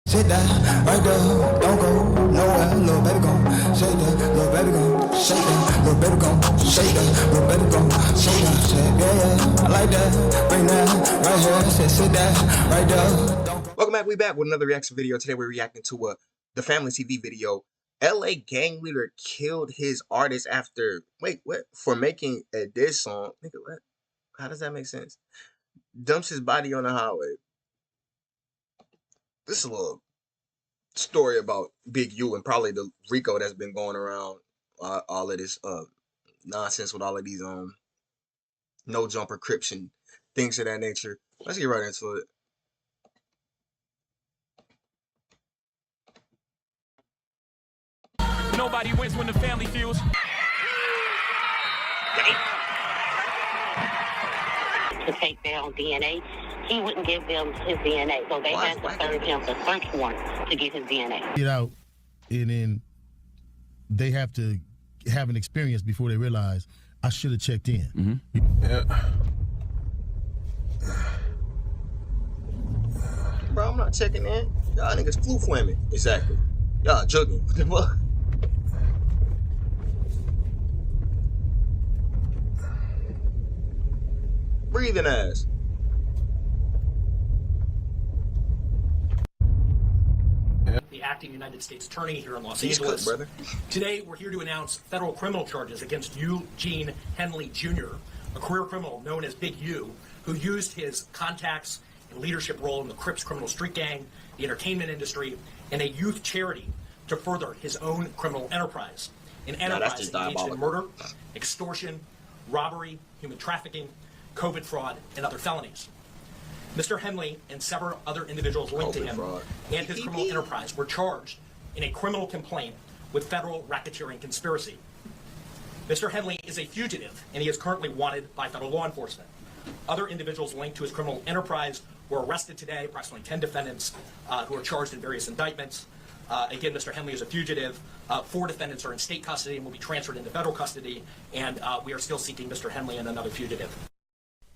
Sit that right there, don't go nowhere, little baby gon' shake that, little baby gon' shake that, little baby gon' shake that, little baby gon' shake that, shake, yeah, I like that, bring that right here, sit that right there, don't go. Welcome back, we back with another reaction video. Today we're reacting to the Family TV video. LA gang leader killed his artist after, for making a diss song. Nigga, what? How does that make sense? Dumps his body on the highway. This is a little story about Big U and probably the Rico that's been going around all of this nonsense with all of these no jumper crips and things of that nature. Let's get right into it. Nobody wins when the family feels. To take down DNA, he wouldn't give them his DNA, so they had to serve him the search warrant to get his DNA. Get out, and then they have to have an experience before they realize I should have checked in. Yeah. Bro, I'm not checking in. Y'all niggas flu flamming. Exactly. Y'all jugging. What the fuck? Breathing ass. The acting United States Attorney here in Los He's Angeles. cooked, brother. Today, we're here to announce federal criminal charges against Eugene Henley Jr., a career criminal known as Big U, who used his contacts and leadership role in the Crips criminal street gang, the entertainment industry, and a youth charity to further his own criminal enterprise. An enterprise engaged in murder, extortion, robbery, human trafficking, COVID fraud, and other felonies. Mr. Henley and several other individuals linked to him and his criminal enterprise were charged in a criminal complaint with federal racketeering conspiracy. Mr. Henley is a fugitive, and he is currently wanted by federal law enforcement. Other individuals linked to his criminal enterprise were arrested today, approximately 10 defendants who are charged in various indictments. Again, Mr. Henley is a fugitive. 4 defendants are in state custody and will be transferred into federal custody, and we are still seeking Mr. Henley and another fugitive.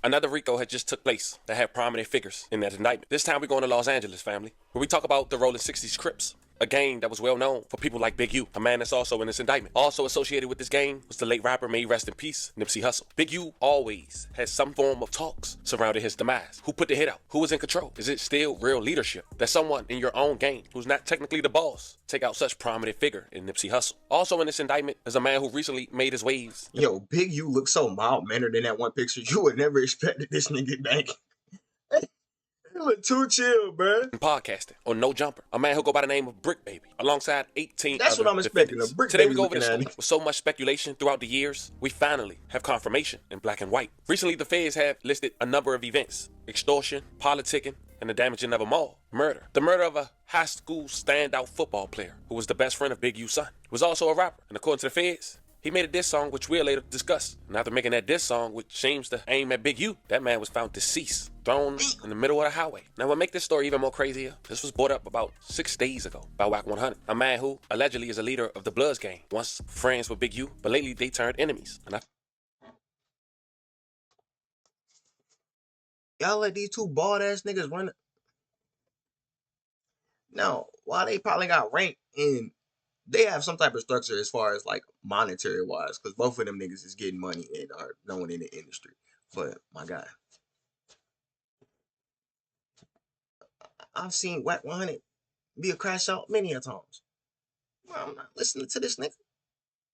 Another RICO had just took place that had prominent figures in that indictment. This time we're going to Los Angeles, family, where we talk about the Rolling 60s Crips, a gang that was well known for people like Big U, a man that's also in this indictment. Also associated with this gang was the late rapper, may he rest in peace, Nipsey Hussle. Big U always had some form of talks surrounding his demise. Who put the hit out? Who was in control? Is it still real leadership that someone in your own gang, who's not technically the boss, take out such prominent figure in Nipsey Hussle? Also in this indictment is a man who recently made his waves. Yo, Big U looks so mild-mannered in that one picture. You would never expect this nigga back. He look too chill, bro. Podcasting on No Jumper, a man who'll go by the name of Brick Baby, alongside 18 That's other what I'm expecting, defendants. a Brick Today Baby we go over this looking story with so much speculation throughout the years. We finally have confirmation in black and white. Recently, the feds have listed a number of events: extortion, politicking, and the damaging of a mall. Murder. The murder of a high school standout football player who was the best friend of Big U's son. He was also a rapper, and according to the feds, he made a diss song, which we'll later discuss. And after making that diss song, which seems to aim at Big U, that man was found deceased, thrown in the middle of the highway. Now, what makes this story even more crazier, this was brought up about 6 days ago by Wack 100, a man who allegedly is a leader of the Bloods gang, once friends with Big U, but lately they turned enemies. And Y'all let these 2 bald-ass niggas run it. Now, while they probably got ranked in, they have some type of structure as far as like monetary wise, because both of them niggas is getting money and are known in the industry. But my God, I've seen Wack 100 be a crash out many a times. Well, I'm not listening to this nigga.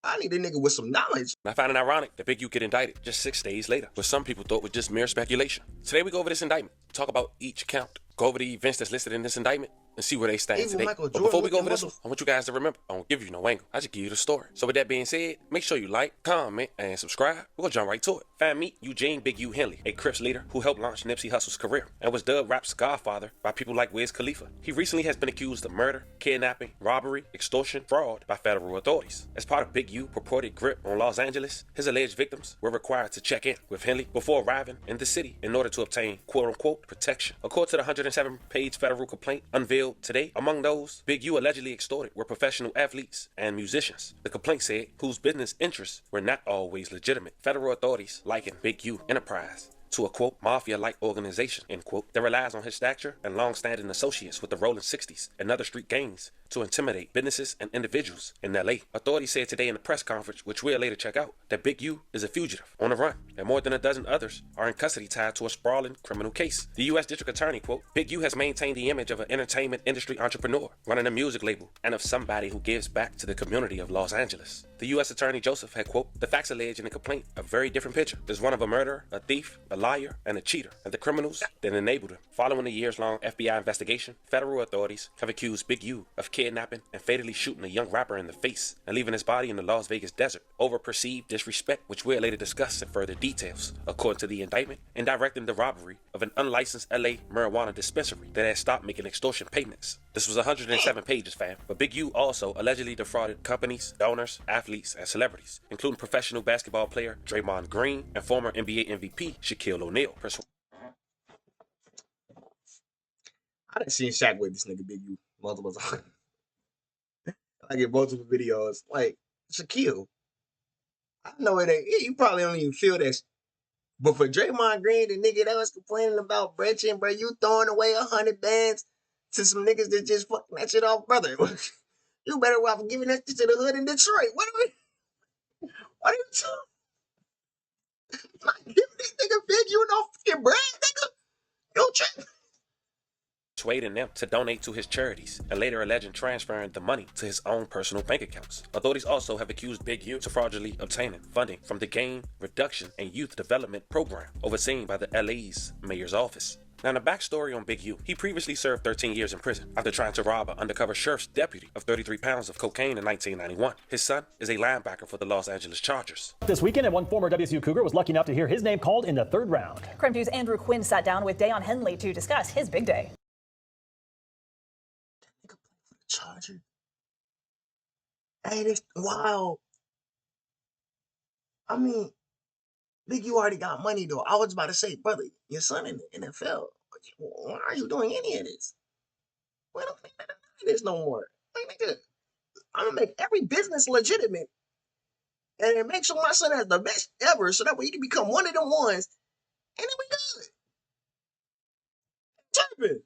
I need a nigga with some knowledge. I find it ironic that Big U get indicted just 6 days later, what some people thought was just mere speculation. Today we go over this indictment, talk about each count, go over the events that's listed in this indictment, and see where they stand today. But before we go over this one, I want you guys to remember, I don't give you no angle. I just give you the story. So with that being said, make sure you like, comment, and subscribe. We're gonna jump right to it. Find me, Eugene Big U Henley, a Crips leader who helped launch Nipsey Hussle's career and was dubbed rap's godfather by people like Wiz Khalifa. He recently has been accused of murder, kidnapping, robbery, extortion, fraud by federal authorities. As part of Big U purported grip on Los Angeles, his alleged victims were required to check in with Henley before arriving in the city in order to obtain quote-unquote protection. According to the 107-page federal complaint unveiled today, among those Big U allegedly extorted were professional athletes and musicians. The complaint said whose business interests were not always legitimate. Federal authorities likened Big U enterprise to a, quote, mafia-like organization, end quote, that relies on his stature and long-standing associates with the Rolling 60s and other street gangs to intimidate businesses and individuals in L.A. Authorities said today in a press conference, which we'll later check out, that Big U is a fugitive on the run, and more than a dozen others are in custody tied to a sprawling criminal case. The U.S. District Attorney, quote, Big U has maintained the image of an entertainment industry entrepreneur, running a music label, and of somebody who gives back to the community of Los Angeles. The U.S. Attorney Joseph had, quote, the facts alleged in the complaint a very different picture. There's one of a murderer, a thief, a liar, and a cheater, and the criminals that enabled him. Following a years-long FBI investigation, federal authorities have accused Big U of kidnapping and fatally shooting a young rapper in the face and leaving his body in the Las Vegas desert over perceived disrespect, which we'll later discuss in further details, according to the indictment, and directing the robbery of an unlicensed LA marijuana dispensary that had stopped making extortion payments. This was 107 pages, fam, but Big U also allegedly defrauded companies, donors, athletes, and celebrities, including professional basketball player Draymond Green and former NBA MVP Shaquille O'Neal. I done seen Shaq with this nigga Big U multiple times. I get multiple videos. Like, Shaquille, I know it ain't, you probably don't even feel that. But for Draymond Green, the nigga that was complaining about Bretchen, bro, you throwing away 100 bands to some niggas that just fucking that shit off, brother. You better off giving that shit to the hood in Detroit. What are you talking? Not giving this nigga Big U no fucking bread, nigga. You tripping. Persuading them to donate to his charities and later alleging transferring the money to his own personal bank accounts. Authorities also have accused Big U of fraudulently obtaining funding from the Gang Reduction and Youth Development Program overseen by the LA's mayor's office. Now, the backstory on Big U, he previously served 13 years in prison after trying to rob an undercover sheriff's deputy of 33 pounds of cocaine in 1991. His son is a linebacker for the Los Angeles Chargers. This weekend, and one former WSU Cougar was lucky enough to hear his name called in the third round. Crime 2's Andrew Quinn sat down with Dayon Henley to discuss his big day. Charger. Hey, this wow. I mean, Big U already got money though. I was about to say, brother, your son in the NFL. Why are you doing any of this? We don't think none of this no more. Like, nigga, I'm gonna make every business legitimate and make sure my son has the best ever, so that way he can become one of them ones, and then we good. Typing.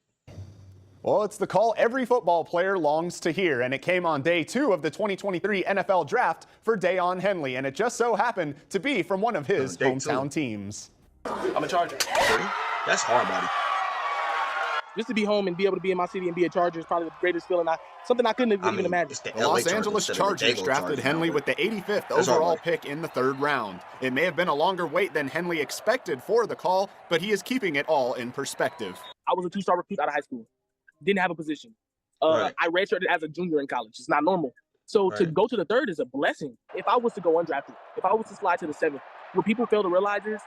Well, it's the call every football player longs to hear, and it came on day 2 of the 2023 NFL Draft for Dayon Henley, and it just so happened to be from one of his hometown teams. I'm a Charger. That's hard, buddy. Just to be home and be able to be in my city and be a Charger is probably the greatest feeling. Something I couldn't even imagine. The Los Angeles Chargers drafted Henley with the 85th overall pick in the 3rd round. It may have been a longer wait than Henley expected for the call, but he is keeping it all in perspective. I was a 2-star recruit out of high school. Didn't have a position. I redshirted as a junior in college. It's not normal. So to go to the 3rd is a blessing. If I was to go undrafted, if I was to slide to the 7th, what people fail to realize is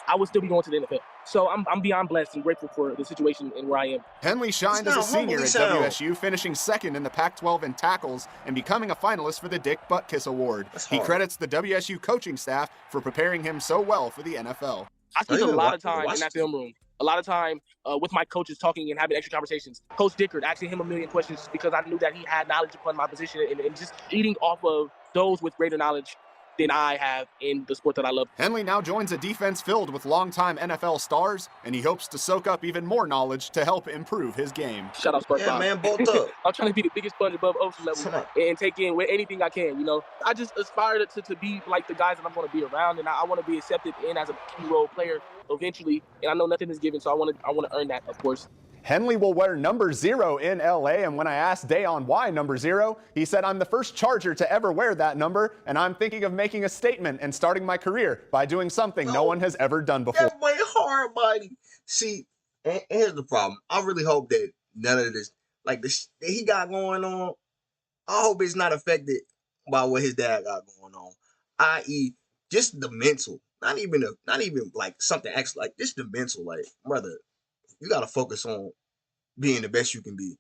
I would still be going to the NFL. So I'm beyond blessed and grateful for the situation and where I am. Henley shined as a senior at WSU, finishing 2nd in the Pac-12 in tackles and becoming a finalist for the Dick Butkus Award. He credits the WSU coaching staff for preparing him so well for the NFL. I spent a lot of time in that film room. A lot of time with my coaches talking and having extra conversations. Coach Dickert, asking him a million questions because I knew that he had knowledge upon my position and just eating off of those with greater knowledge than I have in the sport that I love. Henley now joins a defense filled with longtime NFL stars, and he hopes to soak up even more knowledge to help improve his game. Shout out SpongeBob. Yeah, man, both up. I'm trying to be the biggest sponge above ocean level and take in anything I can, you know. I just aspire to be like the guys that I'm going to be around, and I want to be accepted in as a key role player eventually. And I know nothing is given, so I want to earn that, of course. Henley will wear number 0 in LA, and when I asked Dayon why number 0, he said, I'm the first Charger to ever wear that number, and I'm thinking of making a statement and starting my career by doing something no one has ever done before. That boy hard, buddy. See, and here's the problem. I really hope that none of this, like this that he got going on, I hope it's not affected by what his dad got going on, i.e. just the mental, not even like something actually, like just the mental, like, brother, you got to focus on being the best you can be.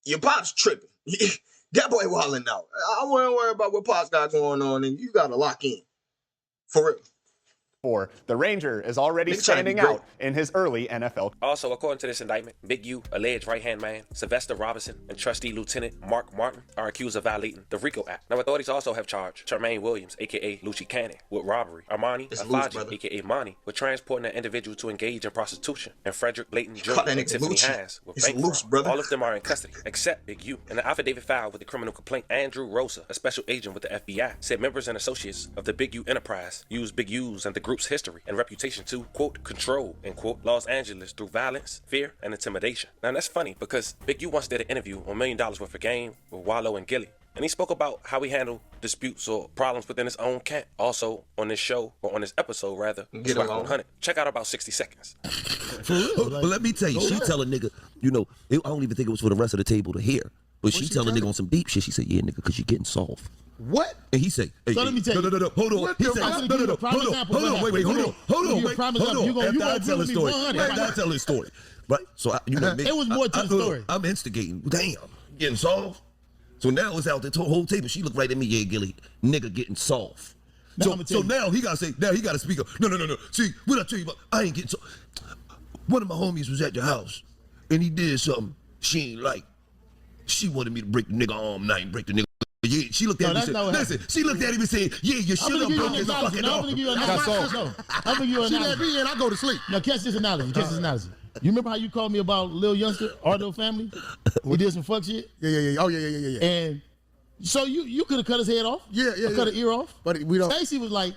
Your pop's tripping. That boy wilding out. I wouldn't worry about what pop's got going on, and you got to lock in. For real. 4. The Ranger is already standing out in his early NFL. Also, according to this indictment, Big U, alleged right-hand man, Sylvester Robinson, and trustee Lieutenant Mark Martin are accused of violating the RICO Act. Now, authorities also have charged Tremaine Williams, a.k.a. Lucci Cannon, with robbery, Armani Afaji, a.k.a. Monty, with transporting an individual to engage in prostitution, and Frederick Layton Jr. and Tiffany Hines with bank fraud. All of them are in custody, except Big U. In the affidavit filed with the criminal complaint, Andrew Rosa, a special agent with the FBI, said members and associates of the Big U enterprise used Big U's and the group's history and reputation to, quote, control, end quote, Los Angeles through violence, fear, and intimidation. Now, that's funny because Big U once did an interview on $1 Million Worth of Game with Wallow and Gilly, and he spoke about how he handled disputes or problems within his own camp. Also, on this show, or on this episode rather, SWAT 100. Check out about 60 seconds. For real? But let me tell you, she tell a nigga, you know, I don't even think it was for the rest of the table to hear, but she tell a nigga on some deep shit. She said, yeah, nigga, because you're getting soft. What? And he say, hey, so let me tell you. No, hold on. He said, no, hold on, wait, hold on. After I tell his story. After I tell his story. Right? So, you know, it was more to the story. I'm instigating. Damn, getting soft. So now it's out the whole table. She looked right at me, yeah, Gilly, nigga getting soft. So now he gotta say, now he gotta speak up. No. See, what I tell you about, I ain't getting soft. One of my homies was at the house, and he did something she ain't like. She wanted me to break the nigga arm, and I ain't break the nigga. Yeah, she looked at me and said, listen, she looked at him and said, yeah, you should have broke his fucking arm. I'm gonna give you an analogy. She let me in, I go to sleep. Now catch this analogy. You remember how you called me about Lil Youngster, Ardo family? We did some fuck shit? Yeah. Oh, yeah. And so you could have cut his head off? Yeah. Cut an ear off? But we don't. Stacy was like,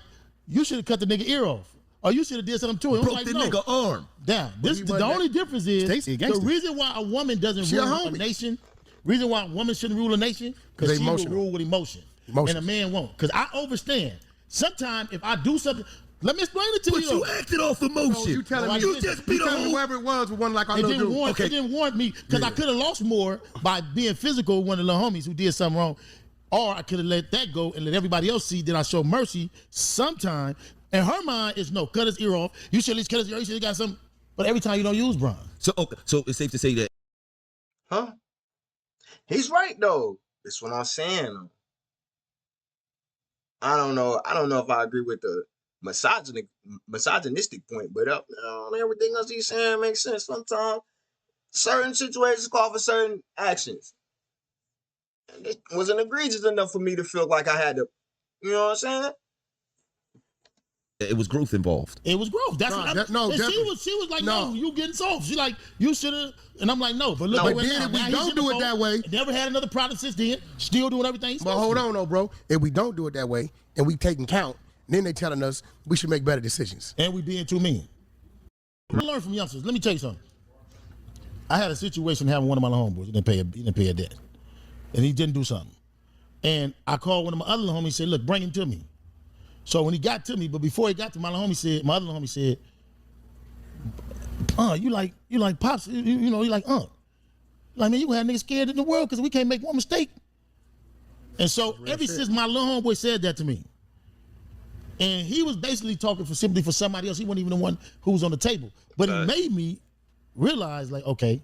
you should have cut the nigga ear off. Or you should have did something to him. Broke the nigga arm. Damn. The only difference is the reason why a woman doesn't rule a nation, reason why a woman shouldn't rule a nation, because she will rule with emotion. And a man won't. Because I understand. Sometimes if I do something, let me explain it to you. But you acted off emotion. No, you telling me you just beat on whoever it was with one like I know dude. It didn't warrant me because I could have lost more by being physical with one of the little homies who did something wrong. Or I could have let that go and let everybody else see that I show mercy sometime. And her mind is no, cut his ear off. You should at least cut his ear. You should have got something. But every time you don't use Bron. So it's safe to say that. Huh? He's right though. That's what I'm saying. I don't know if I agree with the misogynistic point, but everything else he's saying makes sense. Sometimes certain situations call for certain actions. And it wasn't egregious enough for me to feel like I had to, you know what I'm saying? It was growth involved. It was growth. That's what she was like, no, you getting soft. She like, you should have, and I'm like, no. But look, but then if we don't do it that way, never had another product since then. Still doing everything. But hold on, though, bro. If we don't do it that way and we taking count, then they telling us we should make better decisions. And we being too mean. I learn from youngsters. Let me tell you something. I had a situation having one of my homeboys. He didn't pay a debt, and he didn't do something. And I called one of my other homies and said, look, bring him to me. So when he got to me, but before he got to my other homie said, you like Pops, you know, you like, like, man, you had niggas scared in the world because we can't make one mistake. And so since my little homeboy said that to me, and he was basically talking simply for somebody else, he wasn't even the one who was on the table. But it made me realize, like, okay,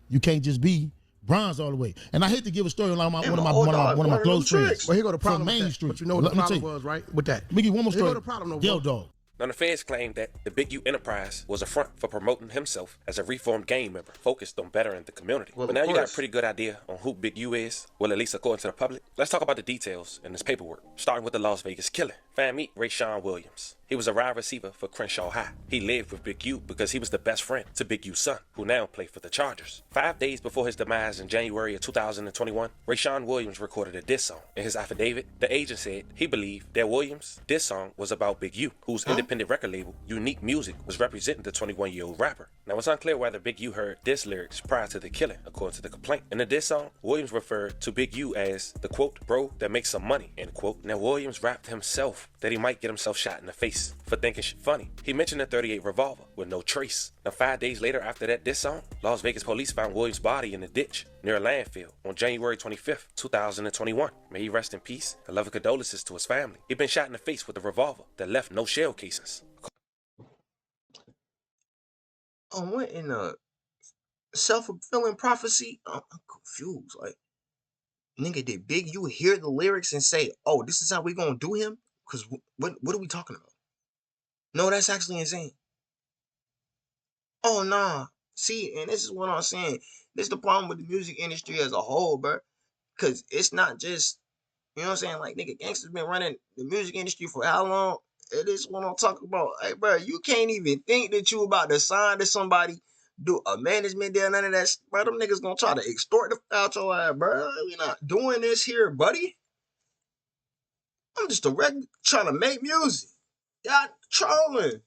you can't just be bronze all the way. And I hate to give a story like one of my close friends. Well, here go the problem from Main with that. Street. But you know what the problem was, right? With that. Let me give one more story. Here go the problem, though, Yo, dog. Now, the feds claim that the Big U enterprise was a front for promoting himself as a reformed gang member focused on bettering the community. But now you got a pretty good idea on who Big U is, well, at least according to the public. Let's talk about the details in this paperwork, starting with the Las Vegas killing. Fam, meet Rayshawn Williams. He was a wide receiver for Crenshaw High. He lived with Big U because he was the best friend to Big U's son, who now played for the Chargers. 5 days before his demise in January of 2021, Rayshawn Williams recorded a diss song. In his affidavit, the agent said he believed that Williams' diss song was about Big U, whose independent record label, Unique Music, was representing the 21-year-old rapper. Now, it's unclear whether Big U heard diss lyrics prior to the killing, according to the complaint. In the diss song, Williams referred to Big U as the, quote, bro that makes some money, end quote. Now, Williams rapped himself that he might get himself shot in the face for thinking shit funny. He mentioned a .38 revolver with no trace. Now, 5 days later after that diss song, Las Vegas police found Williams' body in a ditch near a landfill on January 25th, 2021. May he rest in peace and love and condolences to his family. He'd been shot in the face with a revolver that left no shell casings. What in a self-fulfilling prophecy? I'm confused. Like, nigga, did Big U hear the lyrics and say, oh, this is how we gonna do him? Because what are we talking about? No, that's actually insane. Oh, nah. See, and this is what I'm saying. This is the problem with the music industry as a whole, bro. Because it's not just, you know what I'm saying? Like, nigga, gangsters been running the music industry for how long? It is what I'm talking about. Hey, bro, you can't even think that you about to sign to somebody, do a management deal, none of that. Bro, them niggas gonna try to extort the out your ass, bro. We not doing this here, buddy. I'm just a regular trying to make music. Y'all trolling.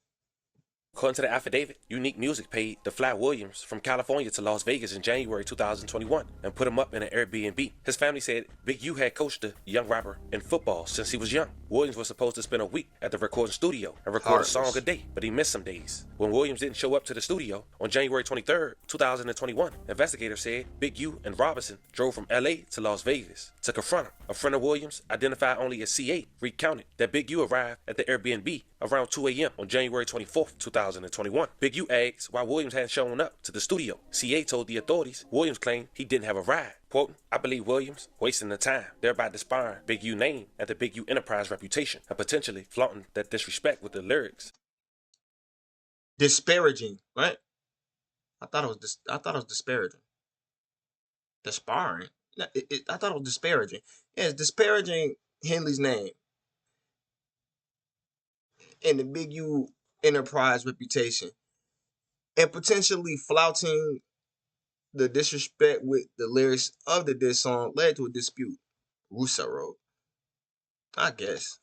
According to the affidavit, Unique Music paid DeFly Williams from California to Las Vegas in January 2021 and put him up in an Airbnb. His family said Big U had coached the young rapper in football since he was young. Williams was supposed to spend a week at the recording studio and record a song a day, but he missed some days. When Williams didn't show up to the studio on January 23rd, 2021, investigators said Big U and Robinson drove from LA to Las Vegas to confront him. A friend of Williams, identified only as C8, recounted that Big U arrived at the Airbnb around 2 a.m. on January 24th, 2021. Big U asked why Williams hadn't shown up to the studio. C8 told the authorities Williams claimed he didn't have a ride. Quote, I believe Williams wasting the time, thereby disparaging Big U name and the Big U enterprise reputation, and potentially flaunting that disrespect with the lyrics. Disparaging, right? I thought it was disparaging. Disparaging. I thought it was disparaging. Yeah, it's disparaging Henley's name and the Big U enterprise reputation, and potentially flouting the disrespect with the lyrics of the diss song led to a dispute. Russo wrote, I guess.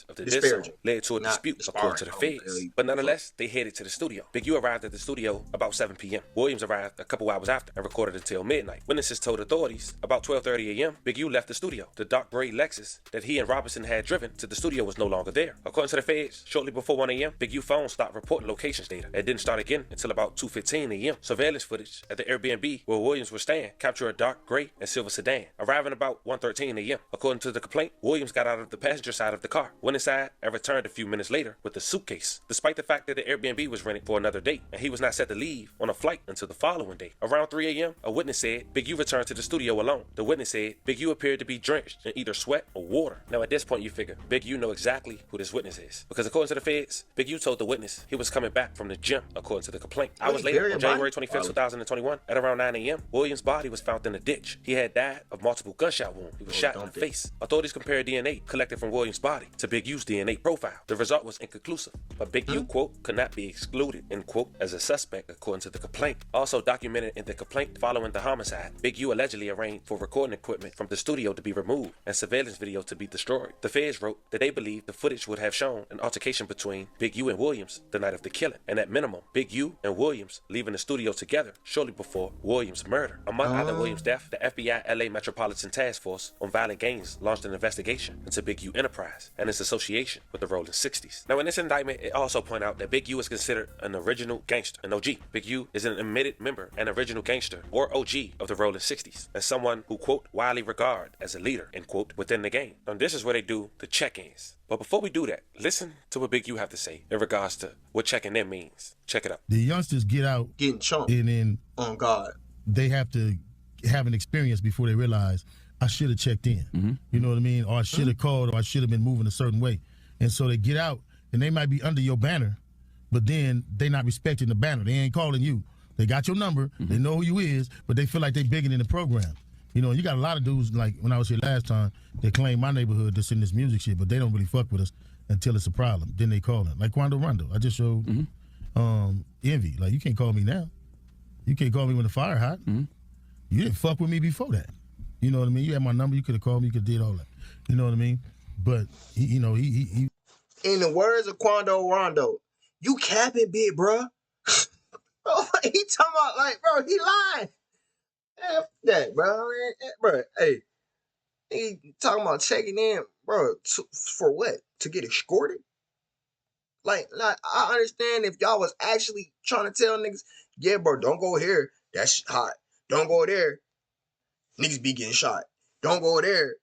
Of the diss song led to a dispute, according to the feds. But nonetheless, they headed to the studio. Big U arrived at the studio about 7 p.m. Williams arrived a couple hours after and recorded until midnight. Witnesses told authorities about 12:30 a.m. Big U left the studio. The dark gray Lexus that he and Robinson had driven to the studio was no longer there. According to the feds, shortly before 1 a.m., Big U phone stopped reporting locations data. It didn't start again until about 2:15 a.m. Surveillance footage at the Airbnb where Williams was staying captured a dark gray and silver sedan, arriving about 1:13 a.m. According to the complaint, Williams got out of the passenger side of the car, went inside, and returned a few minutes later with a suitcase, despite the fact that the Airbnb was rented for another date, and he was not set to leave on a flight until the following day. Around 3 a.m., a witness said Big U returned to the studio alone. The witness said Big U appeared to be drenched in either sweat or water. Now, at this point, you figure Big U know exactly who this witness is, because according to the feds, Big U told the witness he was coming back from the gym, according to the complaint. Hours later, on January 25th, 2021, at around 9 a.m., Williams' body was found in a ditch. He had died of multiple gunshot wounds. He was shot in the face. Authorities compared DNA collected from Williams' body to Big U's DNA profile. The result was inconclusive, but Big U, quote, could not be excluded, end quote, as a suspect according to the complaint. Also documented in the complaint following the homicide, Big U allegedly arranged for recording equipment from the studio to be removed and surveillance video to be destroyed. The feds wrote that they believed the footage would have shown an altercation between Big U and Williams the night of the killing, and at minimum, Big U and Williams leaving the studio together shortly before Williams' murder. A month after Williams' death, the FBI LA Metropolitan Task Force on Violent Gangs launched an investigation into Big U Enterprise and its association with the Rolling 60s. Now, in this indictment, it also pointed out that Big U is considered an original gangster, an OG. Big U is an admitted member and original gangster, or OG, of the Rolling 60s, and someone who, quote, widely regarded as a leader, end quote, within the game. Now, this is where they do the check-ins. But before we do that, listen to what Big U have to say in regards to what checking in means. Check it out. The youngsters get out getting chunked, and then on God, they have to have an experience before they realize I should have checked in. You know what I mean? Or I should have called, or I should have been moving a certain way. And so they get out, and they might be under your banner, but then they not respecting the banner. They ain't calling you. They got your number. They know who you is, but they feel like they bigger than the program. You know, you got a lot of dudes, like when I was here last time, they claim my neighborhood that's in this music shit, but they don't really fuck with us until it's a problem. Then they call them. Like Quando Rondo. I just showed Envy. Like, you can't call me now. You can't call me when the fire hot. You didn't fuck with me before that. You know what I mean? You had my number. You could have called me. You could have did all that. You know what I mean? But, he in the words of Quando Rondo, you capping, big bro. Bro, he talking about, like, bro, he lying. F that, bro. Bro, hey, he talking about checking in, bro, for what? To get escorted? Like, I understand if y'all was actually trying to tell niggas, yeah, bro, don't go here. That's hot. Don't go there. Niggas be getting shot. Don't go there.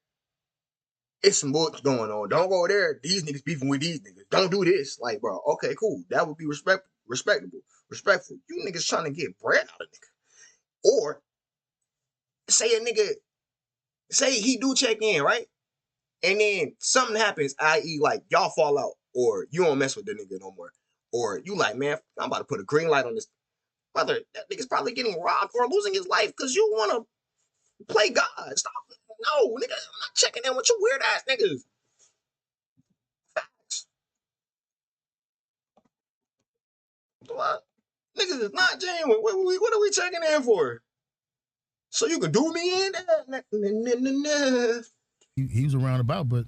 It's some bullshit going on. Don't go there. These niggas beefing with these niggas. Don't do this. Like, bro, okay, cool. That would be respectful. You niggas trying to get bread out of nigga. Or say a nigga, say he do check in, right? And then something happens, i.e. like y'all fall out. or you don't mess with the nigga no more, or you like, man, I'm about to put a green light on this. Brother, that nigga's probably getting robbed or losing his life because you want to play God. Stop. No, nigga, I'm not checking in with you weird ass niggas. Facts. What? Niggas is not genuine. What are we checking in for? So you could do me in? He was around about, but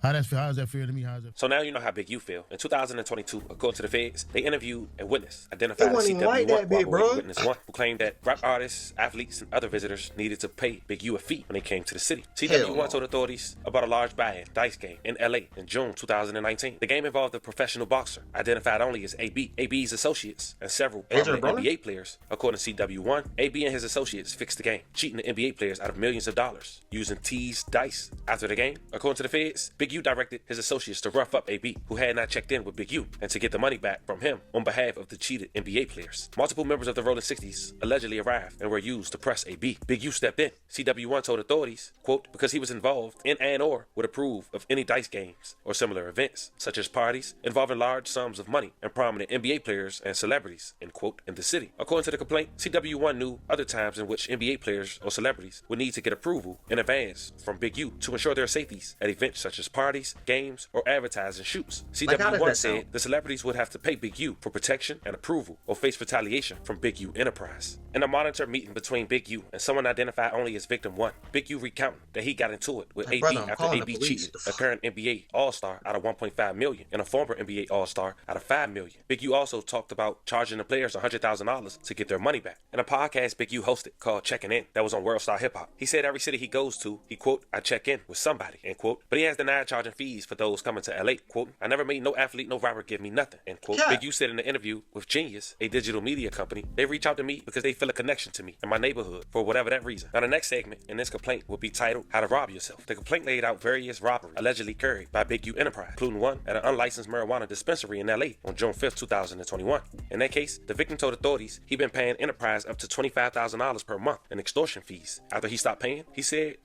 how does that feel to me? So now you know how Big U feel. In 2022, according to the feds, they interviewed a witness identified as wasn't even like that bit, bro. Witness 1, who claimed that rap artists, athletes, and other visitors needed to pay Big U a fee when they came to the city. CW1 told authorities about a large buy-in dice game in LA in June 2019. The game involved a professional boxer, identified only as AB, AB's associates, and several prominent NBA players. According to CW1, AB and his associates fixed the game, cheating the NBA players out of millions of dollars using teased dice. After the game, according to the feds, Big U directed his associates to rough up AB, who had not checked in with Big U, and to get the money back from him on behalf of the cheated NBA players. Multiple members of the Rolling 60s allegedly arrived and were used to press AB. Big U stepped in. CW1 told authorities, quote, because he was involved in and/or would approve of any dice games or similar events, such as parties involving large sums of money and prominent NBA players and celebrities, end quote, in the city. According to the complaint, CW1 knew other times in which NBA players or celebrities would need to get approval in advance from Big U to ensure their safeties at events such as parties, games, or advertising shoots. CW1 said the celebrities would have to pay Big U for protection and approval or face retaliation from Big U Enterprise. In a monitor meeting between Big U and someone identified only as Victim 1, Big U recounted that he got into it with AB after AB cheated a current NBA All-Star out of $1.5 million and a former NBA All-Star out of $5 million. Big U also talked about charging the players $100,000 to get their money back. In a podcast Big U hosted called Checking In that was on World Star Hip Hop, he said every city he goes to, he quote, I check in with somebody, end quote, but he has denied charging fees for those coming to LA, quote, I never made no athlete, no rapper give me nothing, end quote. Yeah. Big U said in the interview with Genius, a digital media company, they reach out to me because they feel a connection to me in my neighborhood for whatever that reason. Now the next segment in this complaint will be titled How to Rob Yourself. The complaint laid out various robberies allegedly carried by Big U Enterprise, including one at an unlicensed marijuana dispensary in LA on June 5th, 2021. In that case, the victim told authorities he'd been paying Enterprise up to $25,000 per month in extortion fees. After he stopped paying, he said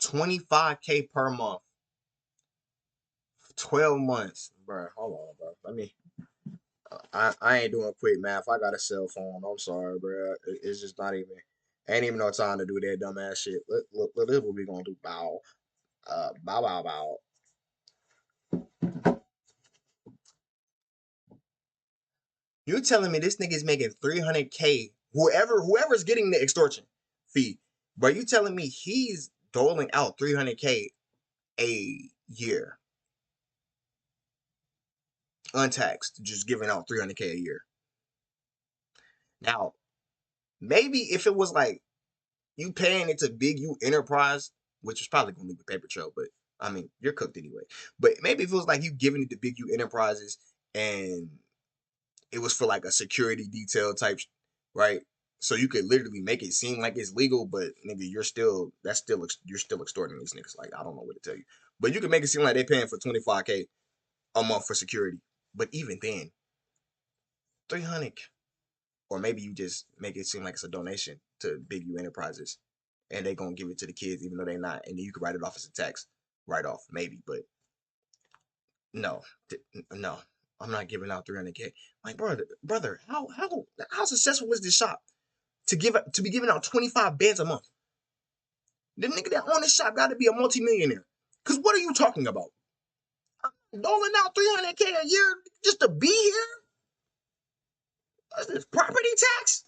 $25K per month. 12 months. Bro, hold on, bro. Let me. I ain't doing quick math. I got a cell phone. I'm sorry, bro. It's just not even. Ain't even no time to do that dumbass shit. Look, this is what we gonna do. Bow. Bow. You telling me this nigga's making $300K? Whoever's getting the extortion fee, but you telling me he's doling out $300K a year, untaxed, just giving out $300K a year. Now, maybe if it was like you paying it to Big U Enterprise, which is probably gonna leave a paper trail, but I mean you're cooked anyway. But maybe if it was like you giving it to Big U Enterprises and it was for like a security detail type, right? So you could literally make it seem like it's legal, but nigga, you're still extorting these niggas. Like, I don't know what to tell you, but you can make it seem like they're paying for $25K a month for security. But even then, $300, or maybe you just make it seem like it's a donation to Big U Enterprises, and they gonna give it to the kids even though they're not, and then you can write it off as a tax write-off, maybe. But no, I'm not giving out $300K. Like, brother, how successful is this shop to be giving out 25 bands a month? The nigga that own this shop got to be a multimillionaire. Cause what are you talking about? I'm doling out $300K a year just to be here? Is this property tax?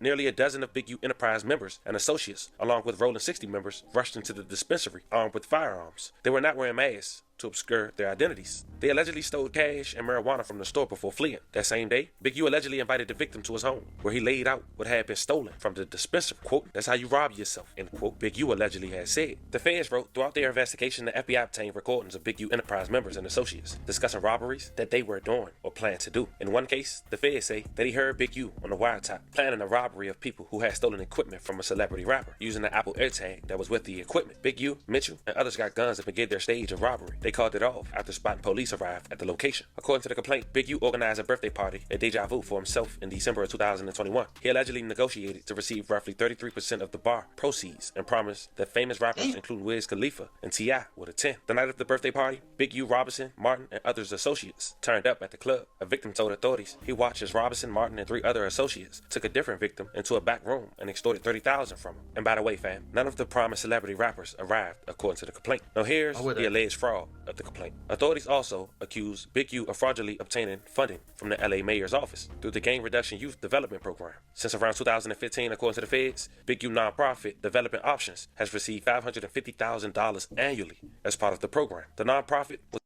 Nearly a dozen of Big U Enterprise members and associates, along with Rolling 60 members, rushed into the dispensary armed with firearms. They were not wearing masks to obscure their identities. They allegedly stole cash and marijuana from the store before fleeing. That same day, Big U allegedly invited the victim to his home, where he laid out what had been stolen from the dispensary. Quote, that's how you rob yourself, end quote, Big U allegedly had said. The feds wrote, throughout their investigation, the FBI obtained recordings of Big U Enterprise members and associates discussing robberies that they were doing or planned to do. In one case, the feds say that he heard Big U on the wiretap planning a robbery of people who had stolen equipment from a celebrity rapper using the Apple AirTag that was with the equipment. Big U, Mitchell, and others got guns and began their stage of robbery. They called it off after spotting police arrived at the location. According to the complaint, Big U organized a birthday party at Deja Vu for himself in December of 2021. He allegedly negotiated to receive roughly 33% of the bar proceeds and promised that famous rappers, including Wiz Khalifa and T.I., would attend. The night of the birthday party, Big U, Robinson, Martin, and others associates turned up at the club. A victim told authorities he watched as Robinson, Martin, and 3 other associates took a different victim into a back room and extorted $30,000 from him. And by the way, fam, none of the promised celebrity rappers arrived, according to the complaint. Now here's the alleged fraud of the complaint. Authorities also accuse Big U of fraudulently obtaining funding from the LA mayor's office through the Gang Reduction Youth Development Program. Since around 2015, according to the feds, Big U nonprofit Development Options has received $550,000 annually as part of the program. The nonprofit was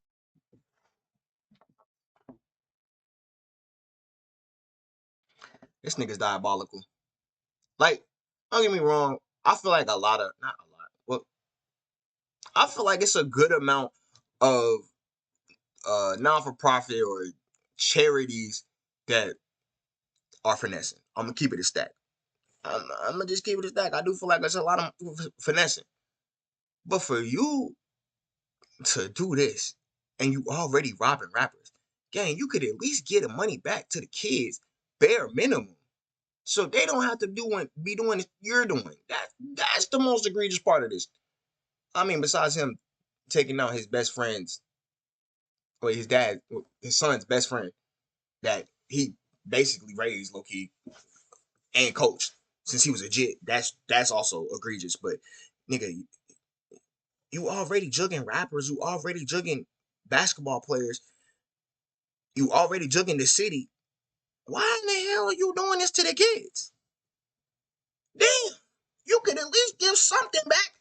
This nigga's diabolical. Like, don't get me wrong. I feel like not a lot. Well, I feel like it's a good amount of non-for-profit or charities that are finessing. I'm gonna keep it a stack. I'm gonna just keep it a stack. I do feel like there's a lot of finessing. But for you to do this and you already robbing rappers, gang, you could at least get the money back to the kids, bare minimum. So they don't have to be doing what you're doing. That's the most egregious part of this. I mean, besides him taking out his best friend's, or his son's best friend, that he basically raised low-key and coached since he was a jit. That's also egregious. But nigga, you already jugging rappers, you already jugging basketball players, you already jugging the city. Why in the hell are you doing this to the kids? Damn, you could at least give something back.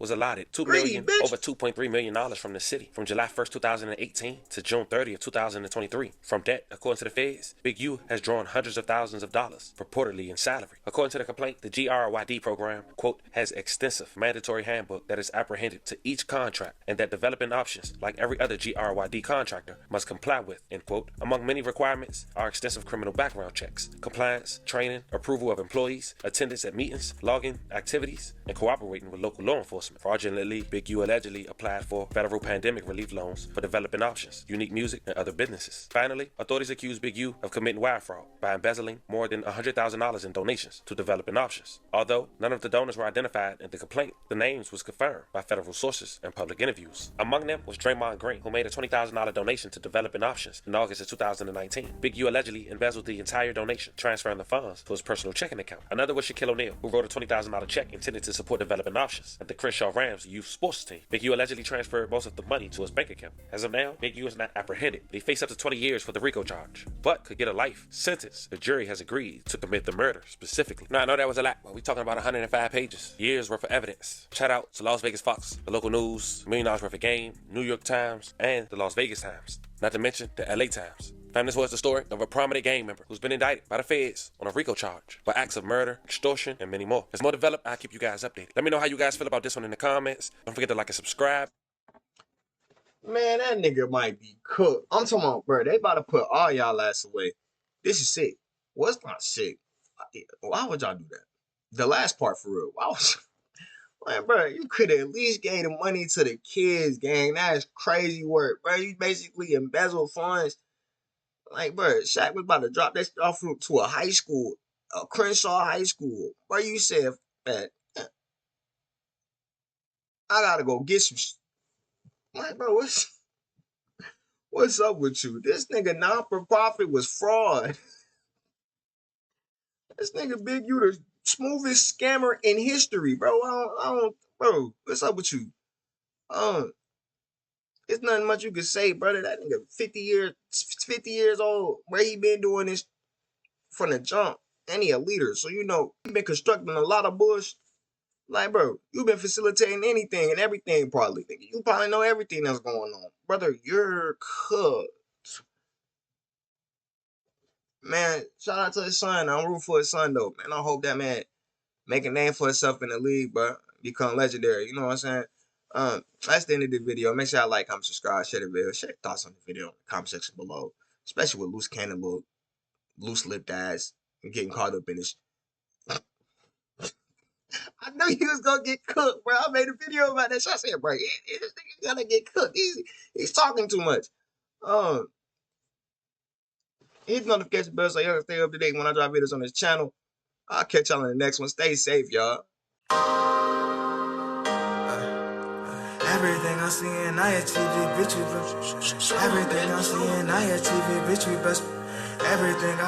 was allotted over $2.3 million from the city from July 1st, 2018 to June 30th, 2023. From that, according to the feds, Big U has drawn hundreds of thousands of dollars, purportedly in salary. According to the complaint, the GRYD program, quote, has extensive mandatory handbook that is apprehended to each contract and that Development Options, like every other GRYD contractor, must comply with, end quote. Among many requirements are extensive criminal background checks, compliance, training, approval of employees, attendance at meetings, logging activities, and cooperating with local law enforcement. Fraudulently, Big U allegedly applied for federal pandemic relief loans for Development Options, Unique Music, and other businesses. Finally, authorities accused Big U of committing wire fraud by embezzling more than $100,000 in donations to Development Options. Although none of the donors were identified in the complaint, the names was confirmed by federal sources and public interviews. Among them was Draymond Green, who made a $20,000 donation to Development Options in August of 2019. Big U allegedly embezzled the entire donation, transferring the funds to his personal checking account. Another was Shaquille O'Neal, who wrote a $20,000 check intended to support Development Options at the Crenshaw Rams youth sports team. Big U allegedly transferred most of the money to his bank account. As of now, Big U is not apprehended. They face up to 20 years for the RICO charge, but could get a life sentence. The jury has agreed to commit the murder specifically. Now, I know that was a lot, but we're talking about 105 pages, years worth of evidence. Shout out to Las Vegas Fox, the local news, $1 million worth of game, New York Times, and the Las Vegas Times. Not to mention the LA Times. Fam, this was the story of a prominent gang member who's been indicted by the feds on a RICO charge for acts of murder, extortion, and many more. As more develop, I'll keep you guys updated. Let me know how you guys feel about this one in the comments. Don't forget to like and subscribe. Man, that nigga might be cooked. I'm talking about, bro, they about to put all y'all ass away. This is sick. What's not sick? Why would y'all do that? The last part, for real. Why was... Man, bro, you could at least gave the money to the kids, gang. That is crazy work, bro. You basically embezzle funds. Like, bro, Shaq was about to drop that off to a high school, a Crenshaw High School. Bro, you said, man, I gotta go get some. Like, bro, what's up with you? This nigga non-for-profit was fraud. This nigga Big U the smoothest scammer in history, bro. Bro, what's up with you? There's nothing much you can say, brother. That nigga 50 years old. Where he been doing this from the jump. And he a leader. So, you know, he been constructing a lot of bush. Like, bro, you been facilitating anything and everything probably. You probably know everything that's going on. Brother, you're cooked. Man, shout out to his son. I'm rooting for his son, though. Man, I hope that man make a name for himself in the league, bro. Become legendary. You know what I'm saying? That's the end of the video. Make sure y'all like, comment, subscribe, share the video. Share your thoughts on the video in the comment section below. Especially with loose cannon, little loose-lipped ass and getting caught up in this. I knew he was gonna get cooked, bro. I made a video about that. So I said, bro, this nigga gotta get cooked. He's talking too much. Hit the notification bell so y'all can stay up to date when I drop videos on this channel. I'll catch y'all in the next one. Stay safe, y'all. Everything I see and I achieve it, bitch, you best. Everything I see and I achieve it, bitch, you best. Everything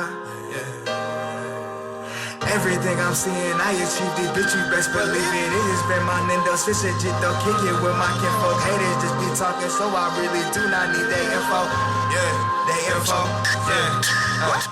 Everything I'm seeing, I achieved it, bitch, you best believe it. It has been my Nintendo switch legit though, kick it with my kinfolk. Haters just be talking, so I really do not need their info. Yeah, they info. Yeah.